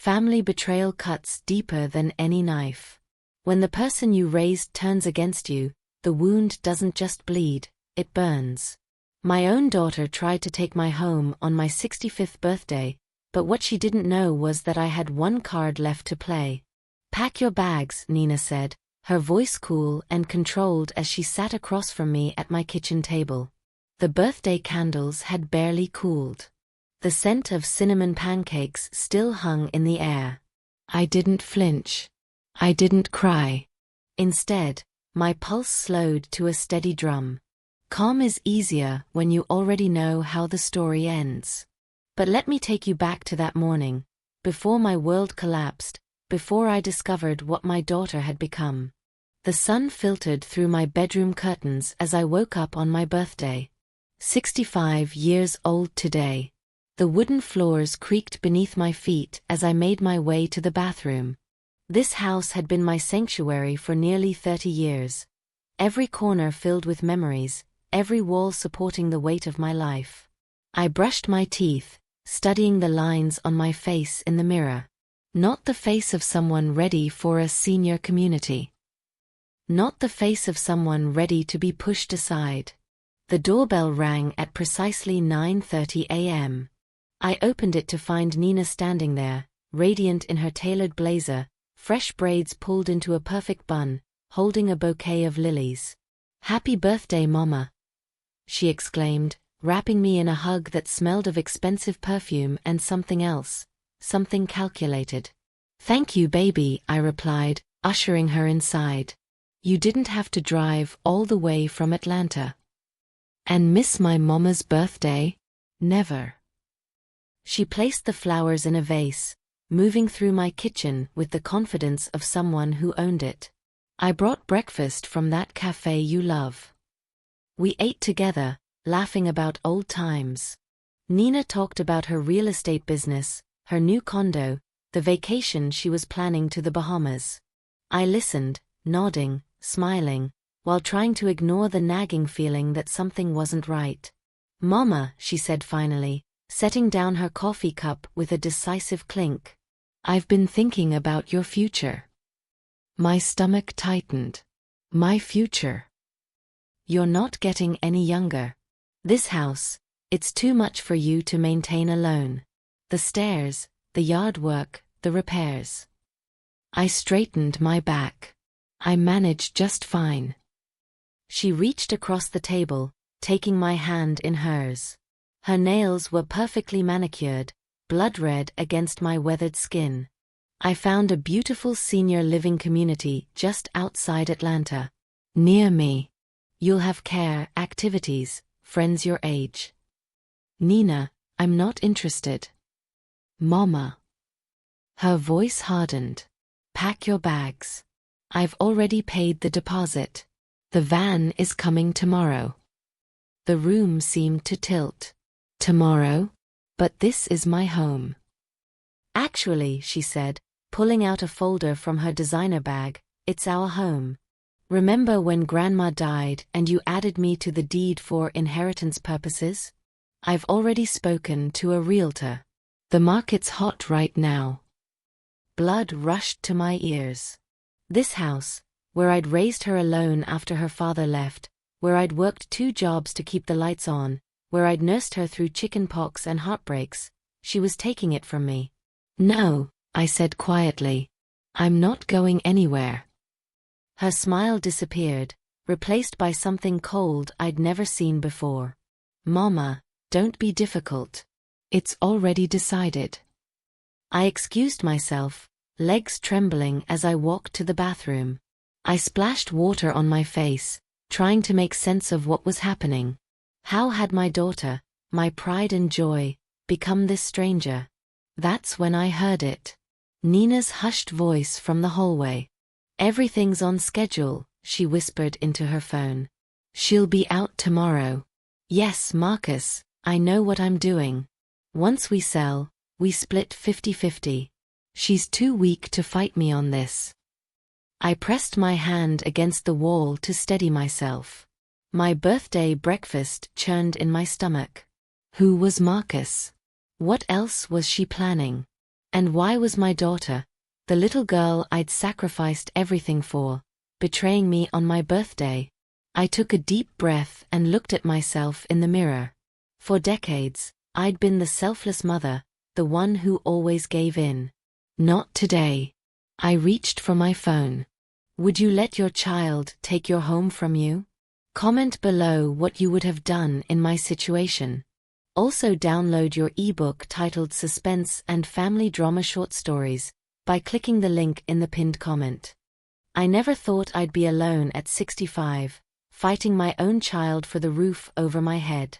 Family betrayal cuts deeper than any knife. When the person you raised turns against you, the wound doesn't just bleed, it burns. My own daughter tried to take my home on my 65th birthday, but what she didn't know was that I had one card left to play. "Pack your bags," Nina said, her voice cool and controlled as she sat across from me at my kitchen table. The birthday candles had barely cooled. The scent of cinnamon pancakes still hung in the air. I didn't flinch. I didn't cry. Instead, my pulse slowed to a steady drum. Calm is easier when you already know how the story ends. But let me take you back to that morning, before my world collapsed, before I discovered what my daughter had become. The sun filtered through my bedroom curtains as I woke up on my birthday. 65 years old today. The wooden floors creaked beneath my feet as I made my way to the bathroom. This house had been my sanctuary for nearly 30 years. Every corner filled with memories, every wall supporting the weight of my life. I brushed my teeth, studying the lines on my face in the mirror. Not the face of someone ready for a senior community. Not the face of someone ready to be pushed aside. The doorbell rang at precisely 9:30 a.m. I opened it to find Nina standing there, radiant in her tailored blazer, fresh braids pulled into a perfect bun, holding a bouquet of lilies. "Happy birthday, Mama," she exclaimed, wrapping me in a hug that smelled of expensive perfume and something else, something calculated. "Thank you, baby," I replied, ushering her inside. "You didn't have to drive all the way from Atlanta." "And miss my mama's birthday?" "Never." She placed the flowers in a vase, moving through my kitchen with the confidence of someone who owned it. "I brought breakfast from that cafe you love." We ate together, laughing about old times. Nina talked about her real estate business, her new condo, the vacation she was planning to the Bahamas. I listened, nodding, smiling, while trying to ignore the nagging feeling that something wasn't right. "Mama," she said finally, setting down her coffee cup with a decisive clink. "I've been thinking about your future." My stomach tightened. My future? "You're not getting any younger. This house, it's too much for you to maintain alone. The stairs, the yard work, the repairs." I straightened my back. "I manage just fine." She reached across the table, taking my hand in hers. Her nails were perfectly manicured, blood red against my weathered skin. "I found a beautiful senior living community just outside Atlanta. Near me. You'll have care, activities, friends your age." "Nina, I'm not interested." "Mama." Her voice hardened. "Pack your bags. I've already paid the deposit. The van is coming tomorrow." The room seemed to tilt. "Tomorrow? But this is my home." "Actually," she said, pulling out a folder from her designer bag, "it's our home. Remember when Grandma died and you added me to the deed for inheritance purposes? I've already spoken to a realtor. The market's hot right now." Blood rushed to my ears. This house, where I'd raised her alone after her father left, where I'd worked 2 jobs to keep the lights on, where I'd nursed her through chicken pox and heartbreaks, she was taking it from me. "No," I said quietly. "I'm not going anywhere." Her smile disappeared, replaced by something cold I'd never seen before. "Mama, don't be difficult. It's already decided." I excused myself, legs trembling as I walked to the bathroom. I splashed water on my face, trying to make sense of what was happening. How had my daughter, my pride and joy, become this stranger? That's when I heard it. Nina's hushed voice from the hallway. "Everything's on schedule," she whispered into her phone. "She'll be out tomorrow." "Yes, Marcus, I know what I'm doing. Once we sell, we split 50-50. She's too weak to fight me on this." I pressed my hand against the wall to steady myself. My birthday breakfast churned in my stomach. Who was Marcus? What else was she planning? And why was my daughter, the little girl I'd sacrificed everything for, betraying me on my birthday? I took a deep breath and looked at myself in the mirror. For decades, I'd been the selfless mother, the one who always gave in. Not today. I reached for my phone. Would you let your child take your home from you? Comment below what you would have done in my situation. Also download your ebook titled Suspense and Family Drama Short Stories by clicking the link in the pinned comment. I never thought I'd be alone at 65, fighting my own child for the roof over my head.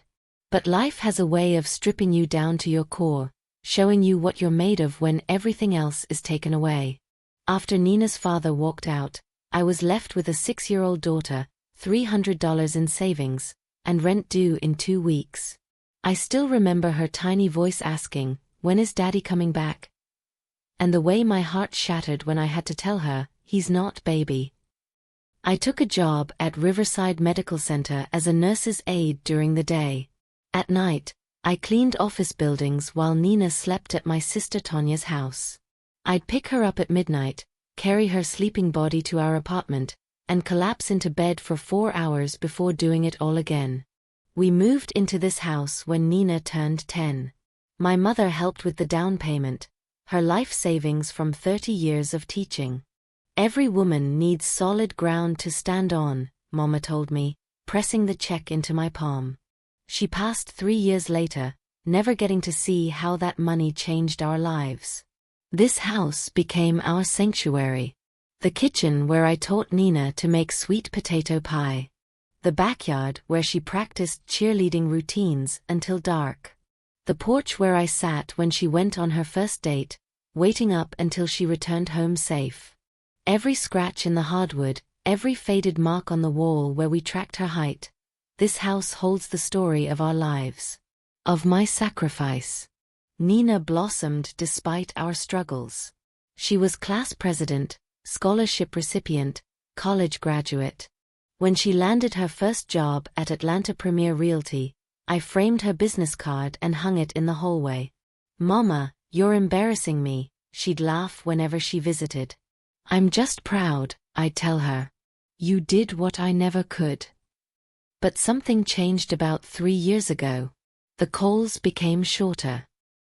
But life has a way of stripping you down to your core, showing you what you're made of when everything else is taken away. After Nina's father walked out, I was left with a 6-year-old daughter, $300 in savings, and rent due in 2 weeks. I still remember her tiny voice asking, "When is Daddy coming back?" And the way my heart shattered when I had to tell her, "He's not, baby." I took a job at Riverside Medical Center as a nurse's aide during the day. At night, I cleaned office buildings while Nina slept at my sister Tanya's house. I'd pick her up at midnight, carry her sleeping body to our apartment, and collapse into bed for 4 hours before doing it all again. We moved into this house when Nina turned 10. My mother helped with the down payment, her life savings from 30 years of teaching. Every woman needs solid ground to stand on, Mama told me, pressing the check into my palm. She passed 3 years later, never getting to see how that money changed our lives. This house became our sanctuary. The kitchen where I taught Nina to make sweet potato pie. The backyard where she practiced cheerleading routines until dark. The porch where I sat when she went on her first date, waiting up until she returned home safe. Every scratch in the hardwood, every faded mark on the wall where we tracked her height. This house holds the story of our lives. Of my sacrifice. Nina blossomed despite our struggles. She was class president, scholarship recipient, college graduate. When she landed her first job at Atlanta Premier Realty, I framed her business card and hung it in the hallway. "Mama, you're embarrassing me," she'd laugh whenever she visited. "I'm just proud," I'd tell her. "You did what I never could." But something changed about 3 years ago. The calls became shorter.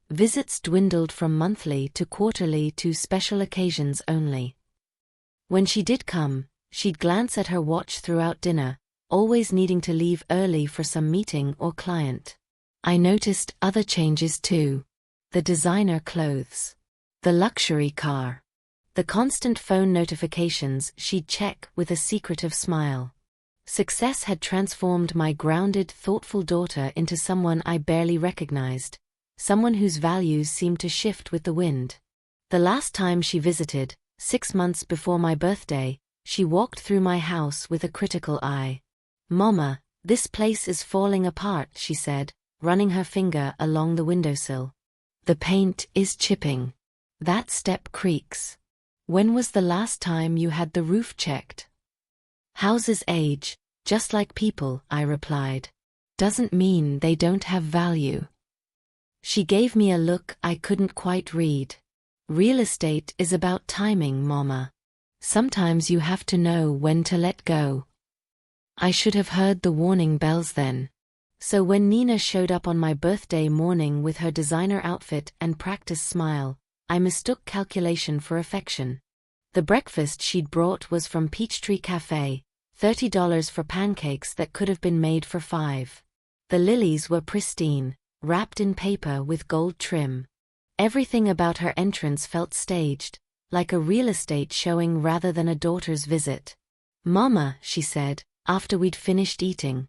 Visits dwindled from monthly to quarterly to special occasions only. When she did come, she'd glance at her watch throughout dinner, always needing to leave early for some meeting or client. I noticed other changes too. The designer clothes. The luxury car. The constant phone notifications she'd check with a secretive smile. Success had transformed my grounded, thoughtful daughter into someone I barely recognized, someone whose values seemed to shift with the wind. The last time she visited, 6 months before my birthday, she walked through my house with a critical eye. "Mama, this place is falling apart," she said, running her finger along the windowsill. "The paint is chipping. That step creaks. When was the last time you had the roof checked?" "Houses age, just like people," I replied. "Doesn't mean they don't have value." She gave me a look I couldn't quite read. "Real estate is about timing, Mama. Sometimes you have to know when to let go." I should have heard the warning bells then. So when Nina showed up on my birthday morning with her designer outfit and practice smile, I mistook calculation for affection. The breakfast she'd brought was from Peachtree Cafe, $30 for pancakes that could have been made for 5. The lilies were pristine, wrapped in paper with gold trim. Everything about her entrance felt staged, like a real estate showing rather than a daughter's visit. "Mama," she said, after we'd finished eating.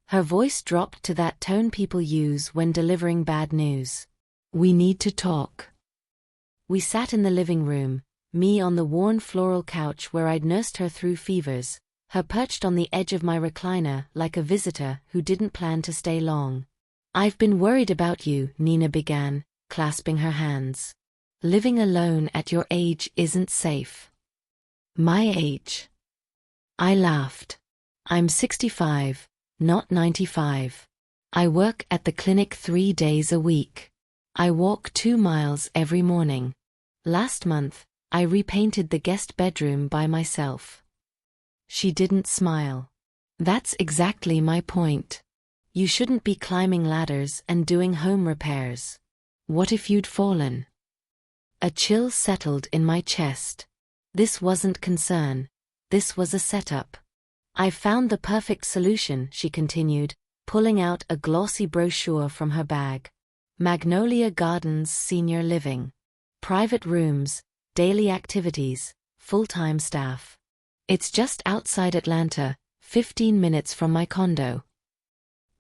Her voice dropped to that tone people use when delivering bad news. "We need to talk." We sat in the living room, me on the worn floral couch where I'd nursed her through fevers, her perched on the edge of my recliner like a visitor who didn't plan to stay long. "I've been worried about you," Nina began, clasping her hands. "Living alone at your age isn't safe." "My age?" I laughed. "I'm 65, not 95. I work at the clinic 3 days a week. I walk 2 miles every morning. Last month, I repainted the guest bedroom by myself. She didn't smile. That's exactly my point. You shouldn't be climbing ladders and doing home repairs. What if you'd fallen? A chill settled in my chest. This wasn't concern. This was a setup. I found the perfect solution, she continued, pulling out a glossy brochure from her bag. Magnolia Gardens Senior Living. Private rooms, daily activities, full-time staff. It's just outside Atlanta, 15 minutes from my condo.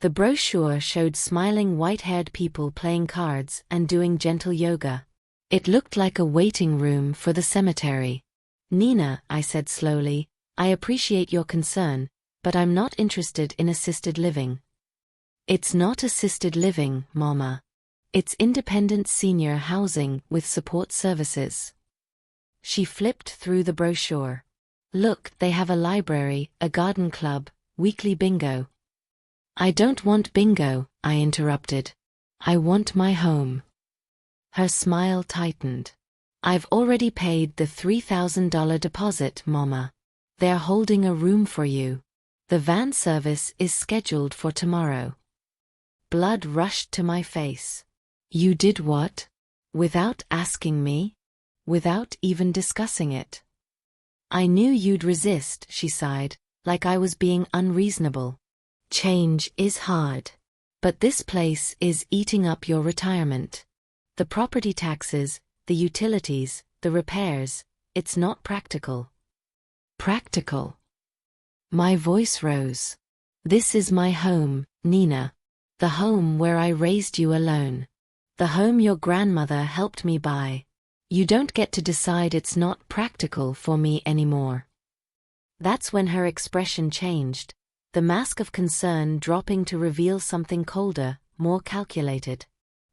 The brochure showed smiling white-haired people playing cards and doing gentle yoga. It looked like a waiting room for the cemetery. Nina, I said slowly, I appreciate your concern, but I'm not interested in assisted living. It's not assisted living, Mama. It's independent senior housing with support services. She flipped through the brochure. Look, they have a library, a garden club, weekly bingo. I don't want bingo, I interrupted. I want my home. Her smile tightened. I've already paid the $3,000 deposit, Mama. They're holding a room for you. The van service is scheduled for tomorrow. Blood rushed to my face. You did what? Without asking me? Without even discussing it? I knew you'd resist, she sighed, like I was being unreasonable. Change is hard. But this place is eating up your retirement. The property taxes, the utilities, the repairs, it's not practical. Practical. My voice rose. This is my home, Nina. The home where I raised you alone. The home your grandmother helped me buy. You don't get to decide it's not practical for me anymore. That's when her expression changed, the mask of concern dropping to reveal something colder, more calculated.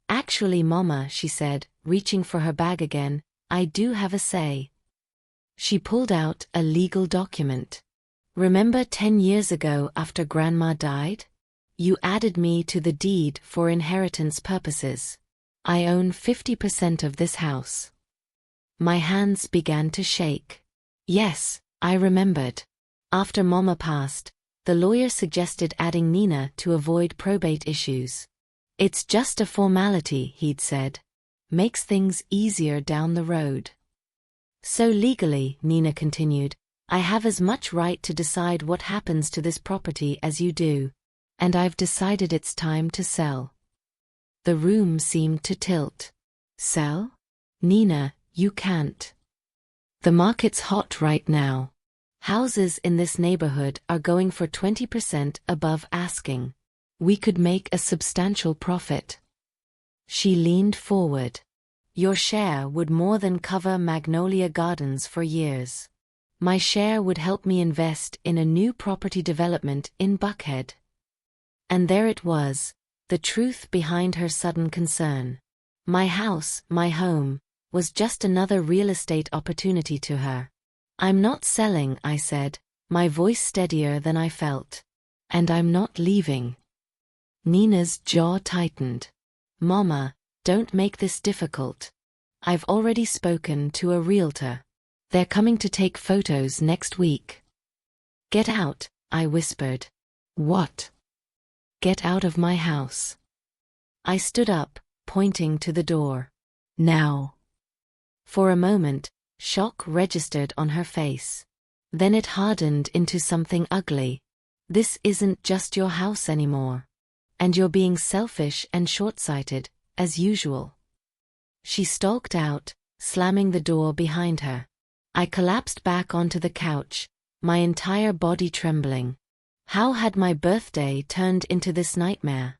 Actually, Mama, she said, reaching for her bag again, I do have a say. She pulled out a legal document. Remember 10 years ago after Grandma died? You added me to the deed for inheritance purposes. I own 50% of this house. My hands began to shake. Yes, I remembered. After Mama passed, the lawyer suggested adding Nina to avoid probate issues. It's just a formality, he'd said. Makes things easier down the road. So legally, Nina continued, I have as much right to decide what happens to this property as you do. And I've decided it's time to sell. The room seemed to tilt. Sell? Nina, you can't. The market's hot right now. Houses in this neighborhood are going for 20% above asking. We could make a substantial profit. She leaned forward. Your share would more than cover Magnolia Gardens for years. My share would help me invest in a new property development in Buckhead. And there it was, the truth behind her sudden concern. My house, my home, was just another real estate opportunity to her. I'm not selling, I said, my voice steadier than I felt. And I'm not leaving. Nina's jaw tightened. Mama, don't make this difficult. I've already spoken to a realtor. They're coming to take photos next week. Get out, I whispered. What? Get out of my house. I stood up, pointing to the door. Now. For a moment, shock registered on her face. Then it hardened into something ugly. This isn't just your house anymore. And you're being selfish and short-sighted, as usual. She stalked out, slamming the door behind her. I collapsed back onto the couch, my entire body trembling. How had my birthday turned into this nightmare?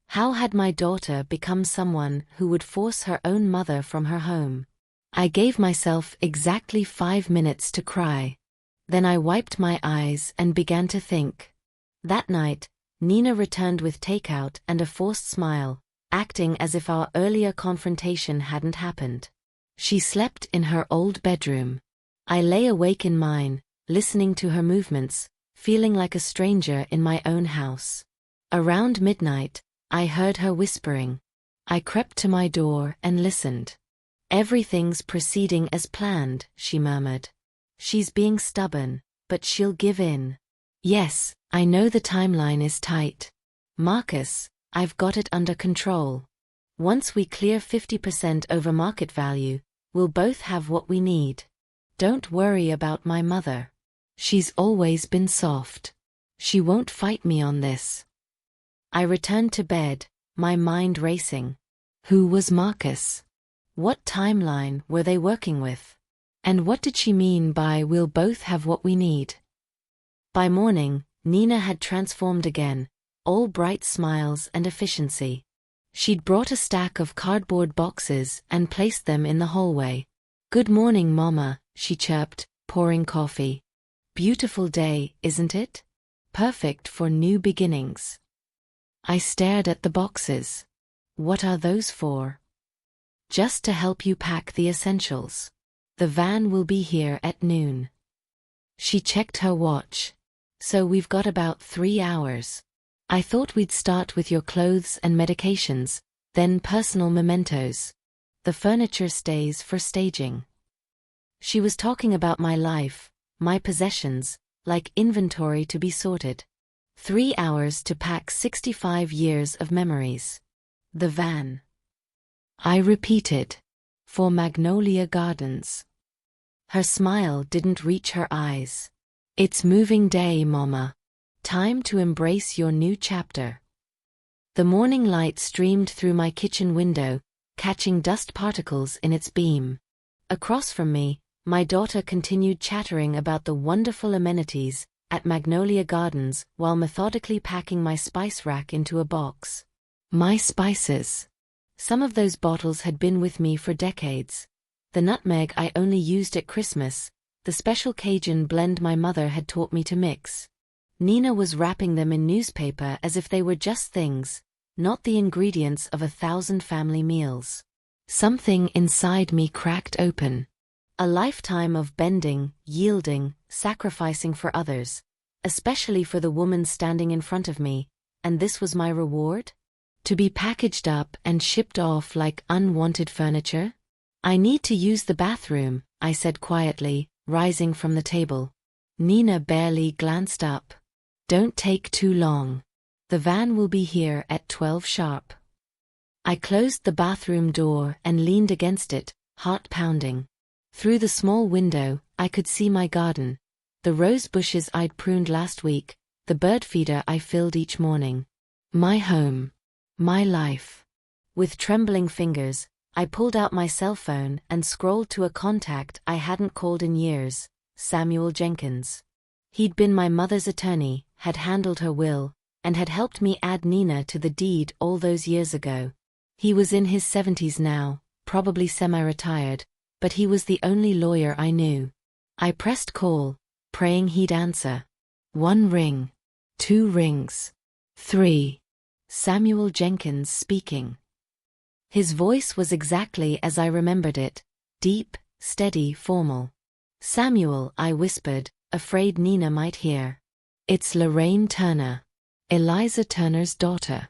How had my daughter become someone who would force her own mother from her home? I gave myself exactly 5 minutes to cry. Then I wiped my eyes and began to think. That night, Nina returned with takeout and a forced smile, acting as if our earlier confrontation hadn't happened. She slept in her old bedroom. I lay awake in mine, listening to her movements, feeling like a stranger in my own house. Around midnight, I heard her whispering. I crept to my door and listened. Everything's proceeding as planned, she murmured. She's being stubborn, but she'll give in. Yes, I know the timeline is tight. Marcus, I've got it under control. Once we clear 50% over market value, we'll both have what we need. Don't worry about my mother. She's always been soft. She won't fight me on this. I returned to bed, my mind racing. Who was Marcus? What timeline were they working with? And what did she mean by "we'll both have what we need"? By morning, Nina had transformed again, all bright smiles and efficiency. She'd brought a stack of cardboard boxes and placed them in the hallway. "Good morning, Mama," she chirped, pouring coffee. "Beautiful day, isn't it? Perfect for new beginnings." I stared at the boxes. "What are those for?" "Just to help you pack the essentials. The van will be here at noon." She checked her watch. "So we've got about 3 hours. I thought we'd start with your clothes and medications, then personal mementos. The furniture stays for staging." She was talking about my life, my possessions, like inventory to be sorted. 3 hours to pack 65 years of memories. The van. I repeated. For Magnolia Gardens. Her smile didn't reach her eyes. "It's moving day, Mama. Time to embrace your new chapter." The morning light streamed through my kitchen window, catching dust particles in its beam. Across from me, my daughter continued chattering about the wonderful amenities at Magnolia Gardens while methodically packing my spice rack into a box. My spices. Some of those bottles had been with me for decades. The nutmeg I only used at Christmas, the special Cajun blend my mother had taught me to mix. Nina was wrapping them in newspaper as if they were just things, not the ingredients of 1,000 family meals. Something inside me cracked open. A lifetime of bending, yielding, sacrificing for others, especially for the woman standing in front of me, and this was my reward? To be packaged up and shipped off like unwanted furniture? "I need to use the bathroom," I said quietly, rising from the table. Nina barely glanced up. "Don't take too long. The van will be here at 12 sharp." I closed the bathroom door and leaned against it, heart pounding. Through the small window, I could see my garden, the rose bushes I'd pruned last week, the bird feeder I filled each morning. My home. My life. With trembling fingers, I pulled out my cell phone and scrolled to a contact I hadn't called in years, Samuel Jenkins. He'd been my mother's attorney, had handled her will, and had helped me add Nina to the deed all those years ago. He was in his 70s now, probably semi-retired, but he was the only lawyer I knew. I pressed call, praying he'd answer. 1 ring. 2 rings. 3. Samuel Jenkins speaking. His voice was exactly as I remembered it, deep, steady, formal. "Samuel," I whispered, afraid Nina might hear. "It's Lorraine Turner. Eliza Turner's daughter."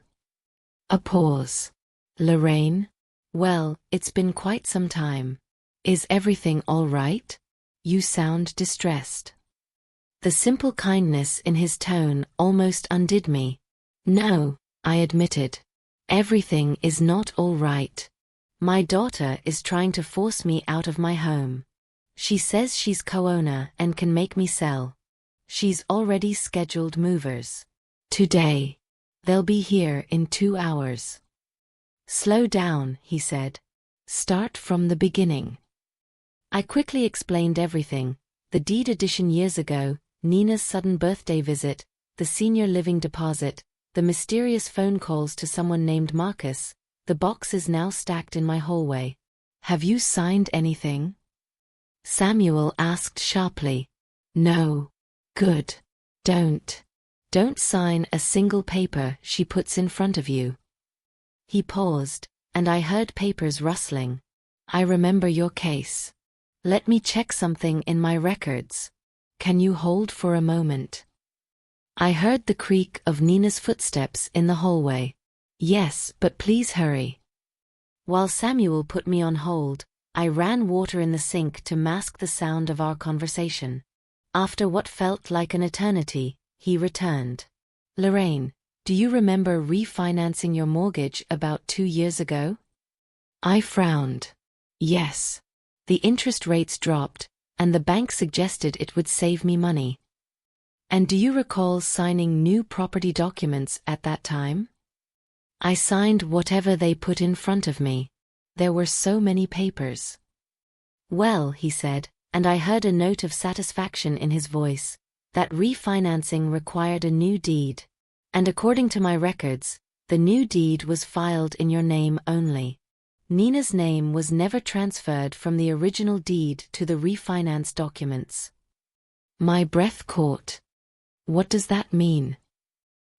A pause. "Lorraine? Well, it's been quite some time. Is everything all right? You sound distressed." The simple kindness in his tone almost undid me. "No," I admitted. "Everything is not all right. My daughter is trying to force me out of my home. She says she's co-owner and can make me sell. She's already scheduled movers. Today. They'll be here in 2 hours." "Slow down," he said. "Start from the beginning." I quickly explained everything, the deed addition years ago, Nina's sudden birthday visit, the senior living deposit, the mysterious phone calls to someone named Marcus, the boxes now stacked in my hallway. "Have you signed anything?" Samuel asked sharply. "No." "Good. Don't sign a single paper she puts in front of you." He paused, and I heard papers rustling. "I remember your case. Let me check something in my records. Can you hold for a moment?" I heard the creak of Nina's footsteps in the hallway. "Yes, but please hurry." While Samuel put me on hold, I ran water in the sink to mask the sound of our conversation. After what felt like an eternity, he returned. Lorraine, do you remember refinancing your mortgage about 2 years ago? I frowned. Yes. The interest rates dropped, and the bank suggested it would save me money. And do you recall signing new property documents at that time? I signed whatever they put in front of me. There were so many papers. Well, he said, and I heard a note of satisfaction in his voice, that refinancing required a new deed. And according to my records, the new deed was filed in your name only. Nina's name was never transferred from the original deed to the refinance documents. My breath caught. What does that mean?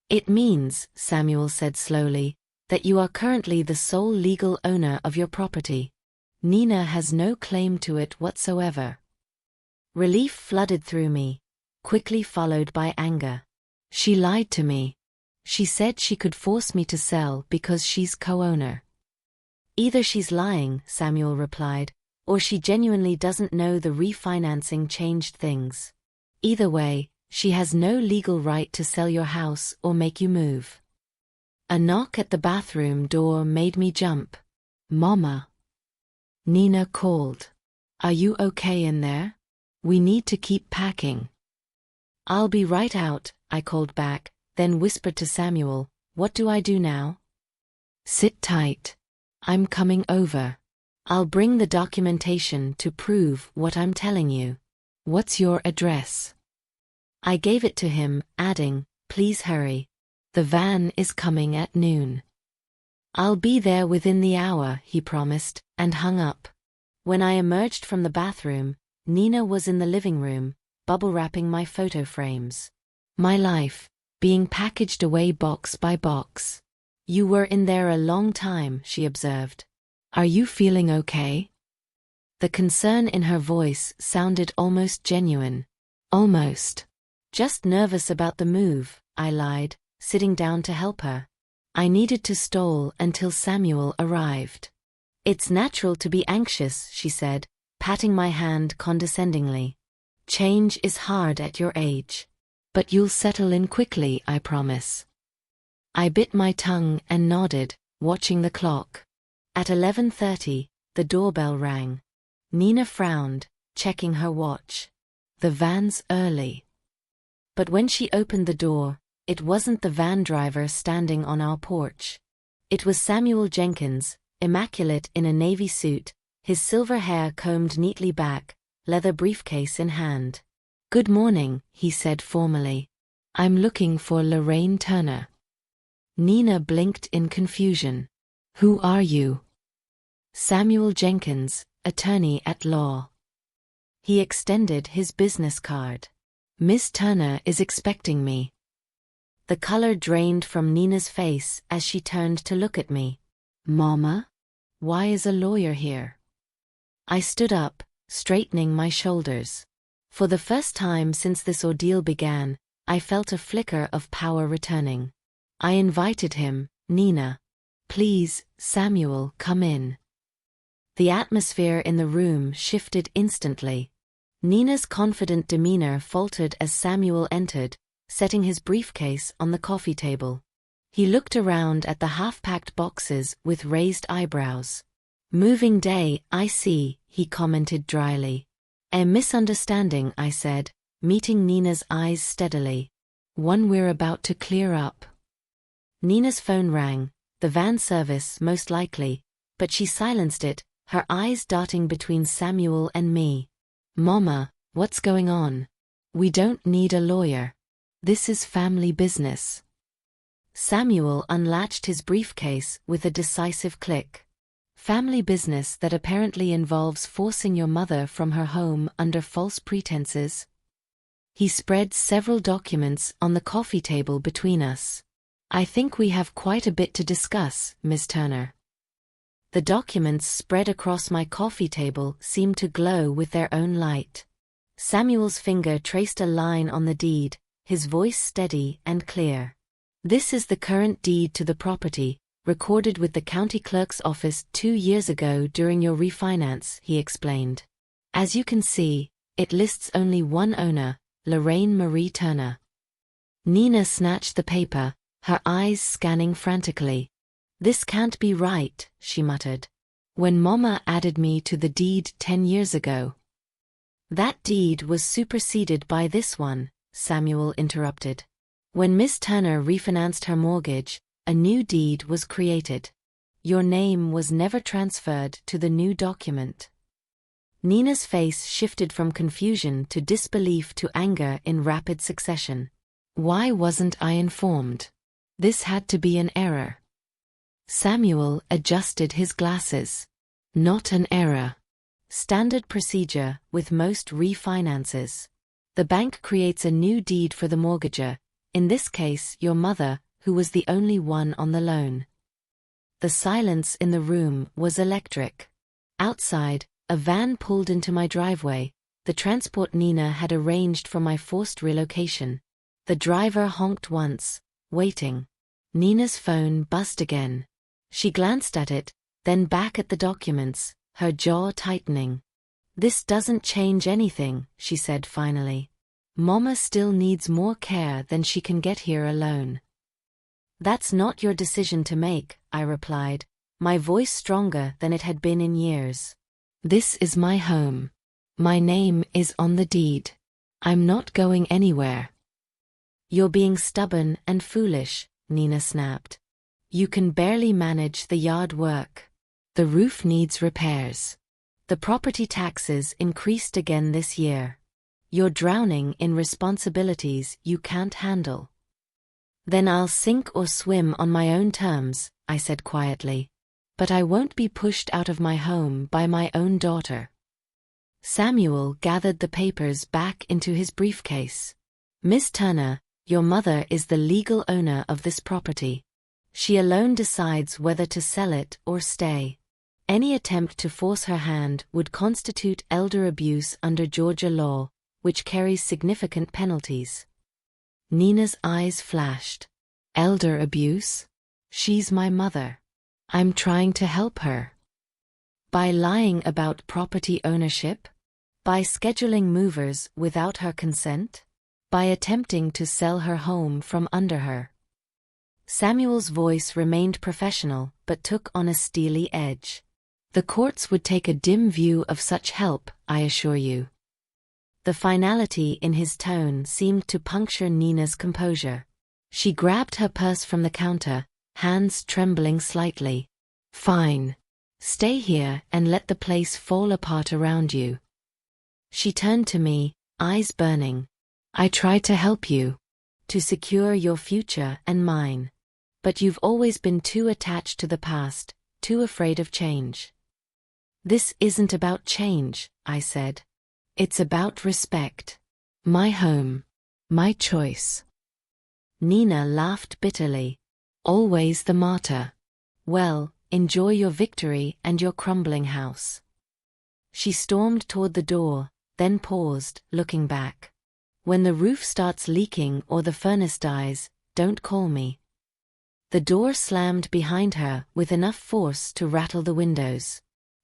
It means, Samuel said slowly, that you are currently the sole legal owner of your property. Nina has no claim to it whatsoever. Relief flooded through me, quickly followed by anger. She lied to me. She said she could force me to sell because she's co-owner. Either she's lying, Samuel replied, or she genuinely doesn't know the refinancing changed things. Either way, she has no legal right to sell your house or make you move. A knock at the bathroom door made me jump. Mama. Nina called. Are you okay in there? We need to keep packing. I'll be right out, I called back, then whispered to Samuel, what do I do now? Sit tight. I'm coming over. I'll bring the documentation to prove what I'm telling you. What's your address? I gave it to him, adding, please hurry. The van is coming at noon. I'll be there within the hour, he promised, and hung up. When I emerged from the bathroom, Nina was in the living room, bubble wrapping my photo frames. My life, being packaged away box by box. You were in there a long time, she observed. Are you feeling okay? The concern in her voice sounded almost genuine. Almost. Just nervous about the move, I lied, sitting down to help her. I needed to stall until Samuel arrived. It's natural to be anxious, she said, patting my hand condescendingly. Change is hard at your age. But you'll settle in quickly, I promise. I bit my tongue and nodded, watching the clock. At 11:30, the doorbell rang. Nina frowned, checking her watch. The van's early. But when she opened the door, it wasn't the van driver standing on our porch. It was Samuel Jenkins, immaculate in a navy suit, his silver hair combed neatly back, leather briefcase in hand. Good morning, he said formally. I'm looking for Lorraine Turner. Nina blinked in confusion. Who are you? Samuel Jenkins, attorney at law. He extended his business card. Miss Turner is expecting me. The color drained from Nina's face as she turned to look at me. Mama? Why is a lawyer here? I stood up, straightening my shoulders. For the first time since this ordeal began, I felt a flicker of power returning. I invited him, Nina. Please, Samuel, come in. The atmosphere in the room shifted instantly. Nina's confident demeanor faltered as Samuel entered, setting his briefcase on the coffee table. He looked around at the half-packed boxes with raised eyebrows. Moving day, I see, he commented dryly. A misunderstanding, I said, meeting Nina's eyes steadily. One we're about to clear up. Nina's phone rang, the van service most likely, but she silenced it, her eyes darting between Samuel and me. Mama, what's going on? We don't need a lawyer. This is family business. Samuel unlatched his briefcase with a decisive click. Family business that apparently involves forcing your mother from her home under false pretenses. He spread several documents on the coffee table between us. I think we have quite a bit to discuss, Miss Turner. The documents spread across my coffee table seemed to glow with their own light. Samuel's finger traced a line on the deed, his voice steady and clear. This is the current deed to the property, recorded with the county clerk's office 2 years ago during your refinance, he explained. As you can see, it lists only one owner, Lorraine Marie Turner. Nina snatched the paper, her eyes scanning frantically. This can't be right, she muttered. When Mama added me to the deed 10 years ago. That deed was superseded by this one, Samuel interrupted. When Miss Turner refinanced her mortgage, a new deed was created. Your name was never transferred to the new document. Nina's face shifted from confusion to disbelief to anger in rapid succession. Why wasn't I informed? This had to be an error. Samuel adjusted his glasses. Not an error. Standard procedure with most refinances. The bank creates a new deed for the mortgager, in this case your mother, who was the only one on the loan. The silence in the room was electric. Outside, a van pulled into my driveway, the transport Nina had arranged for my forced relocation. The driver honked once, waiting. Nina's phone buzzed again. She glanced at it, then back at the documents, her jaw tightening. This doesn't change anything, she said finally. Mama still needs more care than she can get here alone. That's not your decision to make, I replied, my voice stronger than it had been in years. This is my home. My name is on the deed. I'm not going anywhere. You're being stubborn and foolish, Nina snapped. You can barely manage the yard work. The roof needs repairs. The property taxes increased again this year. You're drowning in responsibilities you can't handle. Then I'll sink or swim on my own terms, I said quietly. But I won't be pushed out of my home by my own daughter. Samuel gathered the papers back into his briefcase. Miss Turner, your mother is the legal owner of this property. She alone decides whether to sell it or stay. Any attempt to force her hand would constitute elder abuse under Georgia law, which carries significant penalties. Nina's eyes flashed. Elder abuse? She's my mother. I'm trying to help her. By lying about property ownership? By scheduling movers without her consent? By attempting to sell her home from under her? Samuel's voice remained professional but took on a steely edge. The courts would take a dim view of such help, I assure you. The finality in his tone seemed to puncture Nina's composure. She grabbed her purse from the counter, hands trembling slightly. Fine. Stay here and let the place fall apart around you. She turned to me, eyes burning. I tried to help you. To secure your future and mine. But you've always been too attached to the past, too afraid of change. This isn't about change, I said. It's about respect. My home. My choice. Nina laughed bitterly. Always the martyr. Well, enjoy your victory and your crumbling house. She stormed toward the door, then paused, looking back. When the roof starts leaking or the furnace dies, don't call me. The door slammed behind her with enough force to rattle the windows.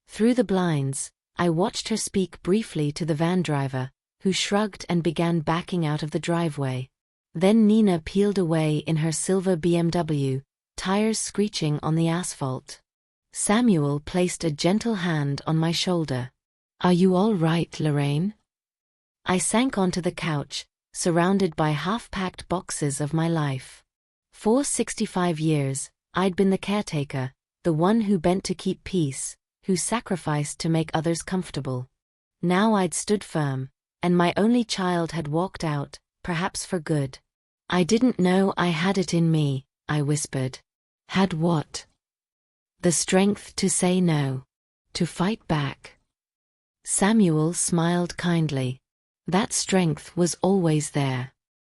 Through the blinds, I watched her speak briefly to the van driver, who shrugged and began backing out of the driveway. Then Nina peeled away in her silver BMW, tires screeching on the asphalt. Samuel placed a gentle hand on my shoulder. Are you all right, Lorraine? I sank onto the couch, surrounded by half-packed boxes of my life. For 65 years, I'd been the caretaker, the one who bent to keep peace, who sacrificed to make others comfortable. Now I'd stood firm, and my only child had walked out, perhaps for good. I didn't know I had it in me, I whispered. Had what? The strength to say no. To fight back. Samuel smiled kindly. That strength was always there.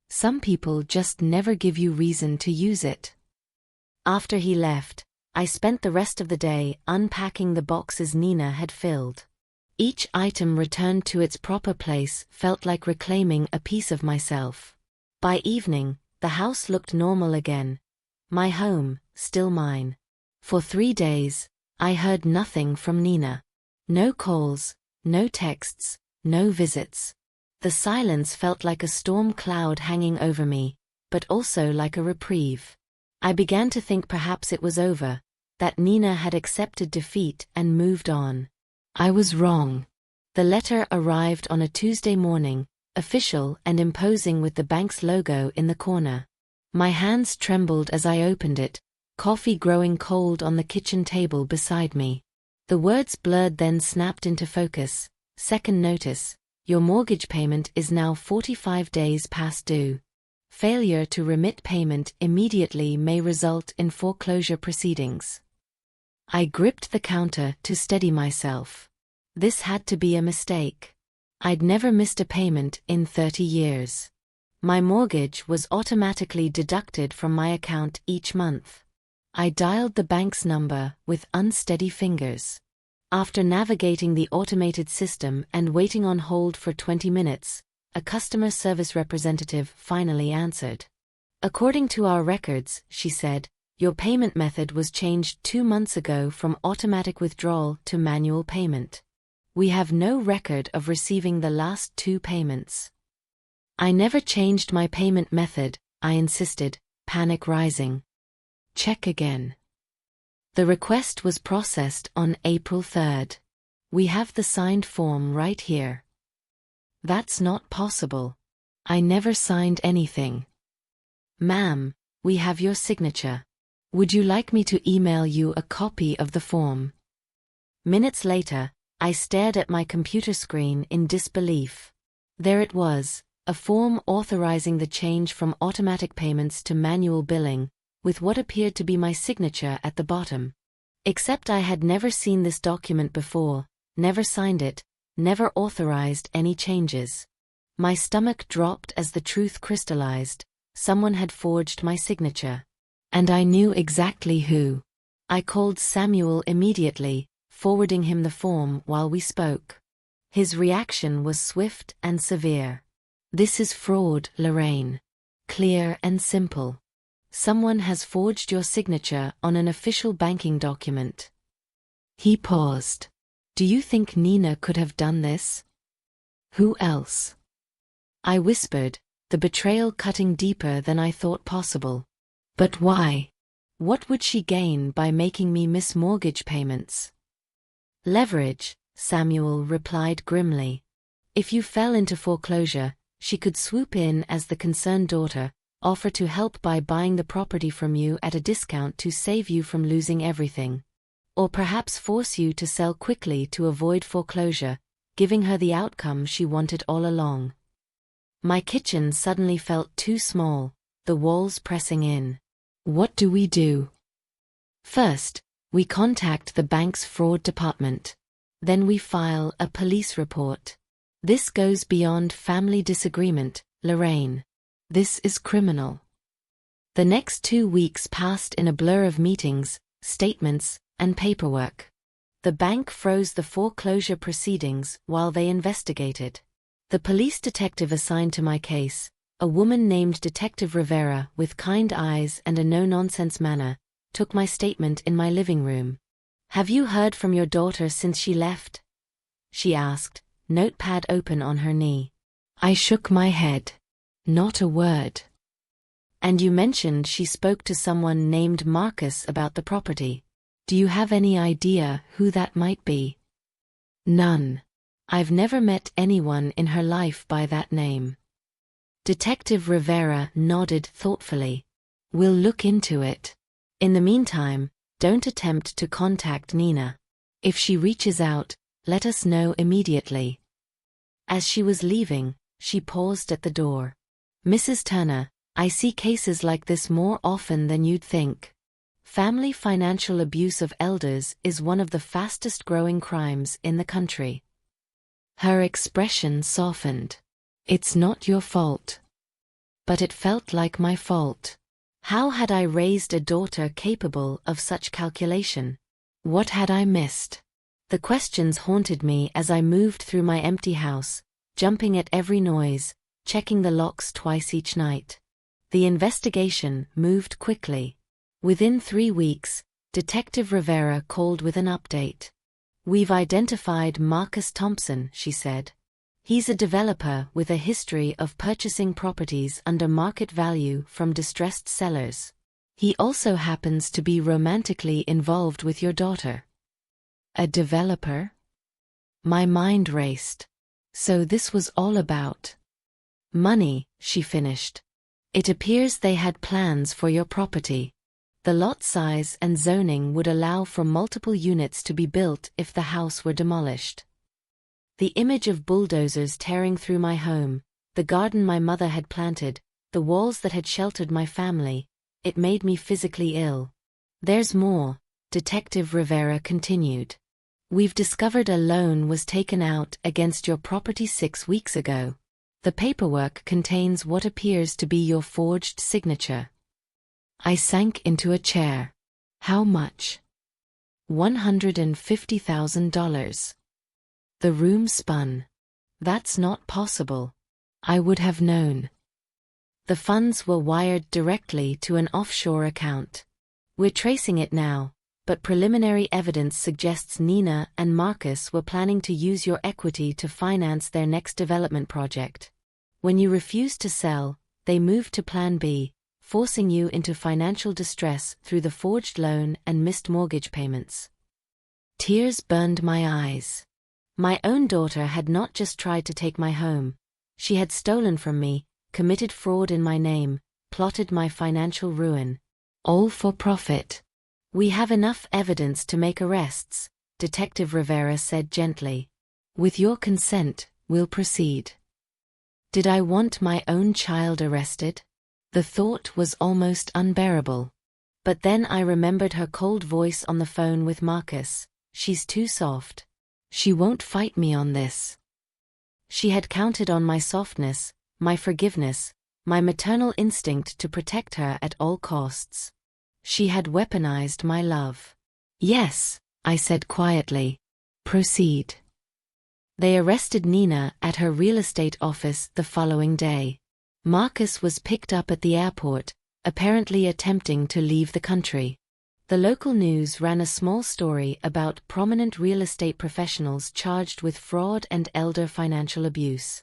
Some people just never give you reason to use it. After he left, I spent the rest of the day unpacking the boxes Nina had filled. Each item returned to its proper place felt like reclaiming a piece of myself. By evening, the house looked normal again. My home, still mine. For 3 days, I heard nothing from Nina. No calls, no texts, no visits. The silence felt like a storm cloud hanging over me, but also like a reprieve. I began to think perhaps it was over, that Nina had accepted defeat and moved on. I was wrong. The letter arrived on a Tuesday morning, official and imposing with the bank's logo in the corner. My hands trembled as I opened it, coffee growing cold on the kitchen table beside me. The words blurred then snapped into focus. Second notice. Your mortgage payment is now 45 days past due. Failure to remit payment immediately may result in foreclosure proceedings. I gripped the counter to steady myself. This had to be a mistake. I'd never missed a payment in 30 years. My mortgage was automatically deducted from my account each month. I dialed the bank's number with unsteady fingers. After navigating the automated system and waiting on hold for 20 minutes, a customer service representative finally answered. According to our records, she said, your payment method was changed 2 months ago from automatic withdrawal to manual payment. We have no record of receiving the last 2 payments. I never changed my payment method, I insisted, panic rising. Check again. The request was processed on April 3rd. We have the signed form right here. That's not possible. I never signed anything. Ma'am, we have your signature. Would you like me to email you a copy of the form? Minutes later, I stared at my computer screen in disbelief. There it was, a form authorizing the change from automatic payments to manual billing, with what appeared to be my signature at the bottom. Except I had never seen this document before, never signed it, never authorized any changes. My stomach dropped as the truth crystallized. Someone had forged my signature. And I knew exactly who. I called Samuel immediately, forwarding him the form while we spoke. His reaction was swift and severe. This is fraud, Lorraine. Clear and simple. Someone has forged your signature on an official banking document. He paused. Do you think Nina could have done this? Who else? I whispered, the betrayal cutting deeper than I thought possible. But why? What would she gain by making me miss mortgage payments? Leverage, Samuel replied grimly. If you fell into foreclosure, she could swoop in as the concerned daughter, offer to help by buying the property from you at a discount to save you from losing everything. Or perhaps force you to sell quickly to avoid foreclosure, giving her the outcome she wanted all along. My kitchen suddenly felt too small, the walls pressing in. What do we do? First, we contact the bank's fraud department. Then we file a police report. This goes beyond family disagreement, Lorraine. This is criminal. The next 2 weeks passed in a blur of meetings, statements, and paperwork. The bank froze the foreclosure proceedings while they investigated. The police detective assigned to my case, a woman named Detective Rivera with kind eyes and a no-nonsense manner, took my statement in my living room. Have you heard from your daughter since she left? She asked, notepad open on her knee. I shook my head. Not a word. And you mentioned she spoke to someone named Marcus about the property. Do you have any idea who that might be? None. I've never met anyone in her life by that name. Detective Rivera nodded thoughtfully. We'll look into it. In the meantime, don't attempt to contact Nina. If she reaches out, let us know immediately. As she was leaving, she paused at the door. Mrs. Turner, I see cases like this more often than you'd think. Family financial abuse of elders is one of the fastest growing crimes in the country. Her expression softened. It's not your fault. But it felt like my fault. How had I raised a daughter capable of such calculation? What had I missed? The questions haunted me as I moved through my empty house, jumping at every noise, checking the locks twice each night. The investigation moved quickly. Within 3 weeks, Detective Rivera called with an update. "We've identified Marcus Thompson," she said. "He's a developer with a history of purchasing properties under market value from distressed sellers. He also happens to be romantically involved with your daughter." A developer? My mind raced. So this was all about money, she finished. "It appears they had plans for your property. The lot size and zoning would allow for multiple units to be built if the house were demolished." The image of bulldozers tearing through my home, the garden my mother had planted, the walls that had sheltered my family, it made me physically ill. "There's more," Detective Rivera continued. "We've discovered a loan was taken out against your property 6 weeks ago. The paperwork contains what appears to be your forged signature." I sank into a chair. "How much?" $150,000. The room spun. "That's not possible. I would have known." "The funds were wired directly to an offshore account. We're tracing it now, but preliminary evidence suggests Nina and Marcus were planning to use your equity to finance their next development project. When you refused to sell, they moved to Plan B, forcing you into financial distress through the forged loan and missed mortgage payments." Tears burned my eyes. My own daughter had not just tried to take my home. She had stolen from me, committed fraud in my name, plotted my financial ruin. All for profit. "We have enough evidence to make arrests," Detective Rivera said gently. "With your consent, we'll proceed." Did I want my own child arrested? The thought was almost unbearable. But then I remembered her cold voice on the phone with Marcus. "She's too soft. She won't fight me on this." She had counted on my softness, my forgiveness, my maternal instinct to protect her at all costs. She had weaponized my love. "Yes," I said quietly. "Proceed." They arrested Nina at her real estate office the following day. Marcus was picked up at the airport, apparently attempting to leave the country. The local news ran a small story about prominent real estate professionals charged with fraud and elder financial abuse.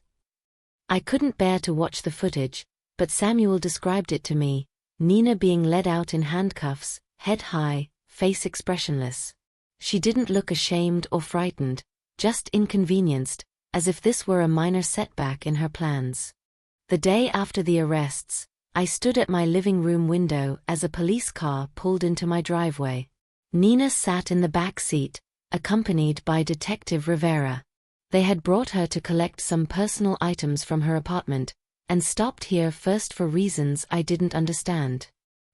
I couldn't bear to watch the footage, but Samuel described it to me, Nina being led out in handcuffs, head high, face expressionless. She didn't look ashamed or frightened, just inconvenienced, as if this were a minor setback in her plans. The day after the arrests, I stood at my living room window as a police car pulled into my driveway. Nina sat in the back seat, accompanied by Detective Rivera. They had brought her to collect some personal items from her apartment, and stopped here first for reasons I didn't understand.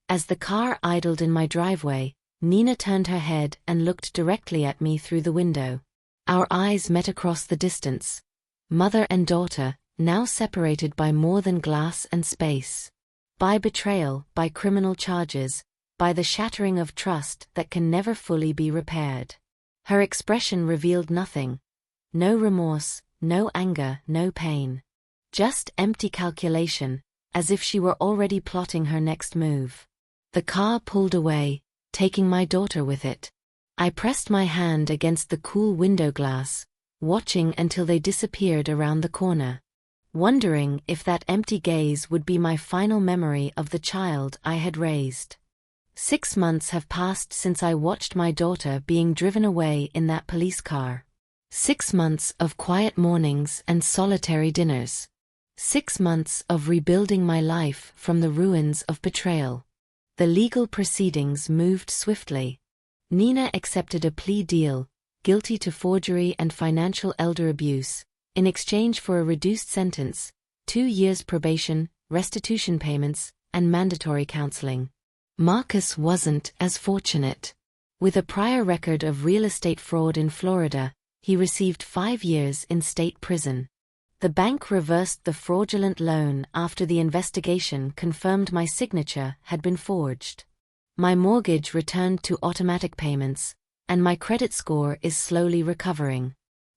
As the car idled in my driveway, Nina turned her head and looked directly at me through the window. Our eyes met across the distance. Mother and daughter, now separated by more than glass and space. By betrayal, by criminal charges, by the shattering of trust that can never fully be repaired. Her expression revealed nothing. No remorse, no anger, no pain. Just empty calculation, as if she were already plotting her next move. The car pulled away, taking my daughter with it. I pressed my hand against the cool window glass, watching until they disappeared around the corner. Wondering if that empty gaze would be my final memory of the child I had raised. 6 months have passed since I watched my daughter being driven away in that police car. 6 months of quiet mornings and solitary dinners. 6 months of rebuilding my life from the ruins of betrayal. The legal proceedings moved swiftly. Nina accepted a plea deal, guilty to forgery and financial elder abuse, in exchange for a reduced sentence, 2 years probation, restitution payments, and mandatory counseling. Marcus wasn't as fortunate. With a prior record of real estate fraud in Florida, he received 5 years in state prison. The bank reversed the fraudulent loan after the investigation confirmed my signature had been forged. My mortgage returned to automatic payments, and my credit score is slowly recovering.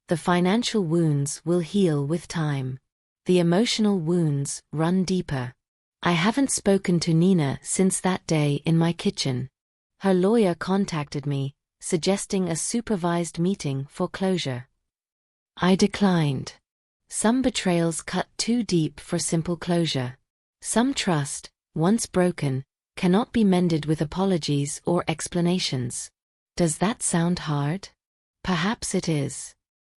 The financial wounds will heal with time. The emotional wounds run deeper. I haven't spoken to Nina since that day in my kitchen. Her lawyer contacted me, suggesting a supervised meeting for closure. I declined. Some betrayals cut too deep for simple closure. Some trust, once broken, cannot be mended with apologies or explanations. Does that sound hard? Perhaps it is.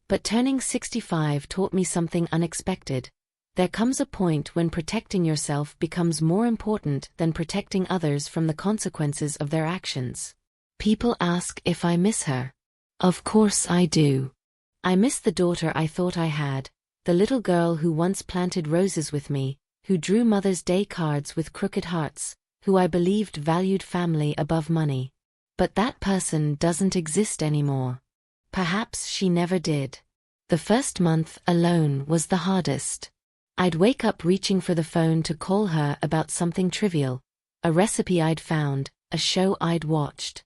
But turning 65 taught me something unexpected. There comes a point when protecting yourself becomes more important than protecting others from the consequences of their actions. People ask if I miss her. Of course I do. I miss the daughter I thought I had, the little girl who once planted roses with me, who drew Mother's Day cards with crooked hearts, who I believed valued family above money. But that person doesn't exist anymore. Perhaps she never did. The first month alone was the hardest. I'd wake up reaching for the phone to call her about something trivial, a recipe I'd found, a show I'd watched.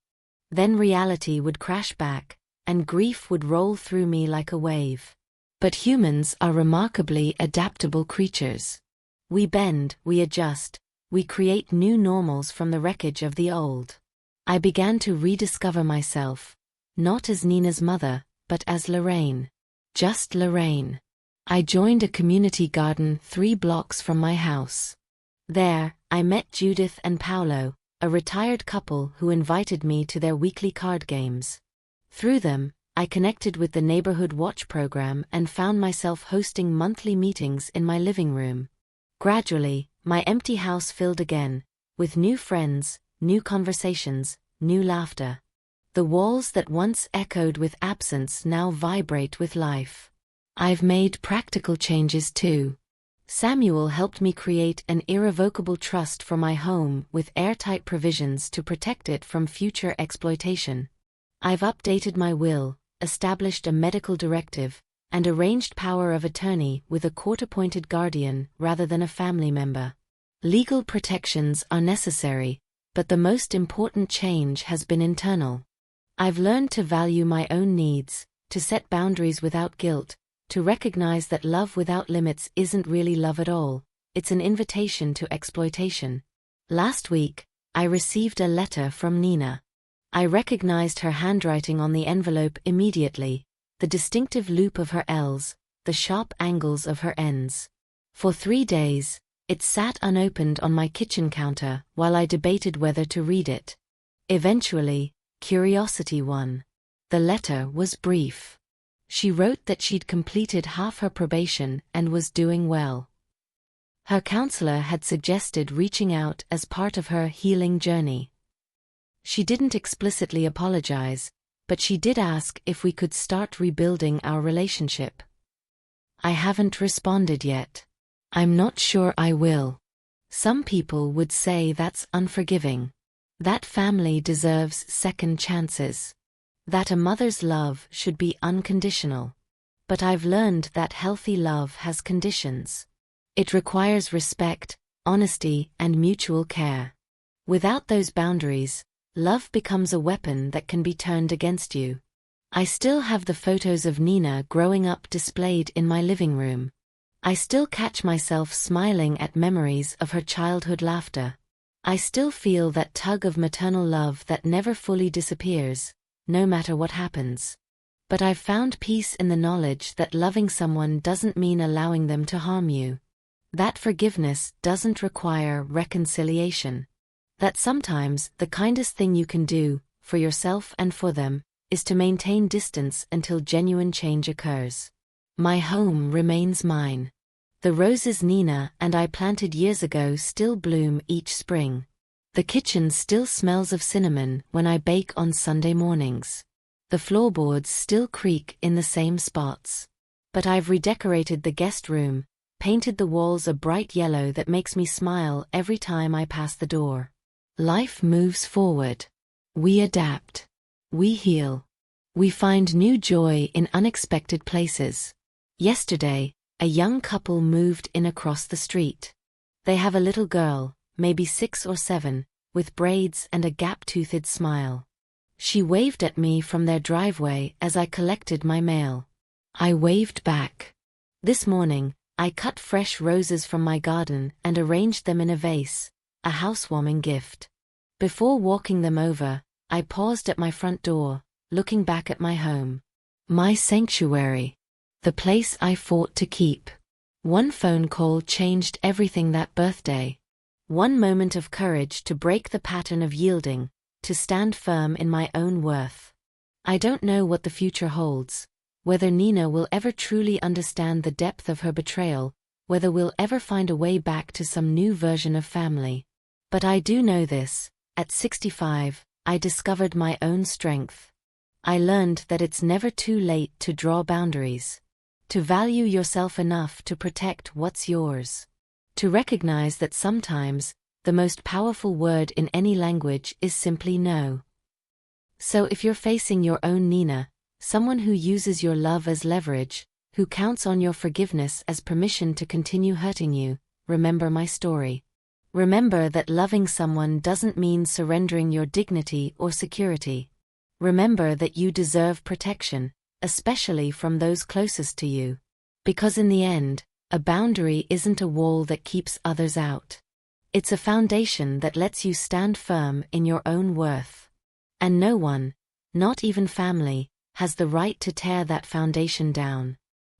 Then reality would crash back, and grief would roll through me like a wave. But humans are remarkably adaptable creatures. We bend, we adjust, we create new normals from the wreckage of the old. I began to rediscover myself, not as Nina's mother, but as Lorraine. Just Lorraine. I joined a community garden 3 blocks from my house. There, I met Judith and Paolo, a retired couple who invited me to their weekly card games. Through them, I connected with the Neighborhood Watch program and found myself hosting monthly meetings in my living room. Gradually, my empty house filled again, with new friends, new conversations, new laughter. The walls that once echoed with absence now vibrate with life. I've made practical changes too. Samuel helped me create an irrevocable trust for my home with airtight provisions to protect it from future exploitation. I've updated my will, established a medical directive, and arranged power of attorney with a court-appointed guardian rather than a family member. Legal protections are necessary, but the most important change has been internal. I've learned to value my own needs, to set boundaries without guilt, to recognize that love without limits isn't really love at all, it's an invitation to exploitation. Last week, I received a letter from Nina. I recognized her handwriting on the envelope immediately, the distinctive loop of her L's, the sharp angles of her N's. For 3 days, it sat unopened on my kitchen counter while I debated whether to read it. Eventually, curiosity won. The letter was brief. She wrote that she'd completed half her probation and was doing well. Her counselor had suggested reaching out as part of her healing journey. She didn't explicitly apologize, but she did ask if we could start rebuilding our relationship. I haven't responded yet. I'm not sure I will. Some people would say that's unforgiving. That family deserves second chances. That a mother's love should be unconditional. But I've learned that healthy love has conditions. It requires respect, honesty, and mutual care. Without those boundaries, love becomes a weapon that can be turned against you. I still have the photos of Nina growing up displayed in my living room. I still catch myself smiling at memories of her childhood laughter. I still feel that tug of maternal love that never fully disappears, no matter what happens. But I've found peace in the knowledge that loving someone doesn't mean allowing them to harm you. That forgiveness doesn't require reconciliation. That sometimes the kindest thing you can do, for yourself and for them, is to maintain distance until genuine change occurs. My home remains mine. The roses Nina and I planted years ago still bloom each spring. The kitchen still smells of cinnamon when I bake on Sunday mornings. The floorboards still creak in the same spots. But I've redecorated the guest room, painted the walls a bright yellow that makes me smile every time I pass the door. Life moves forward. We adapt. We heal. We find new joy in unexpected places. Yesterday, a young couple moved in across the street. They have a little girl, maybe 6 or 7, with braids and a gap-toothed smile. She waved at me from their driveway as I collected my mail. I waved back. This morning, I cut fresh roses from my garden and arranged them in a vase, a housewarming gift. Before walking them over, I paused at my front door, looking back at my home. My sanctuary. The place I fought to keep. One phone call changed everything that birthday. One moment of courage to break the pattern of yielding, to stand firm in my own worth. I don't know what the future holds, whether Nina will ever truly understand the depth of her betrayal, whether we'll ever find a way back to some new version of family. But I do know this: at 65, I discovered my own strength. I learned that it's never too late to draw boundaries. To value yourself enough to protect what's yours. To recognize that sometimes, the most powerful word in any language is simply no. So if you're facing your own Nina, someone who uses your love as leverage, who counts on your forgiveness as permission to continue hurting you, remember my story. Remember that loving someone doesn't mean surrendering your dignity or security. Remember that you deserve protection, especially from those closest to you. Because in the end, a boundary isn't a wall that keeps others out. It's a foundation that lets you stand firm in your own worth. And no one, not even family, has the right to tear that foundation down.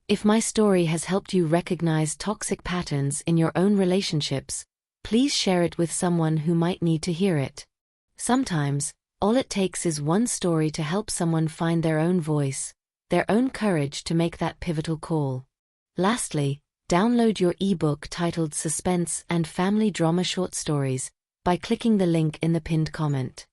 If my story has helped you recognize toxic patterns in your own relationships, please share it with someone who might need to hear it. Sometimes, all it takes is one story to help someone find their own voice, their own courage to make that pivotal call. Lastly, download your ebook titled Suspense and Family Drama Short Stories by clicking the link in the pinned comment.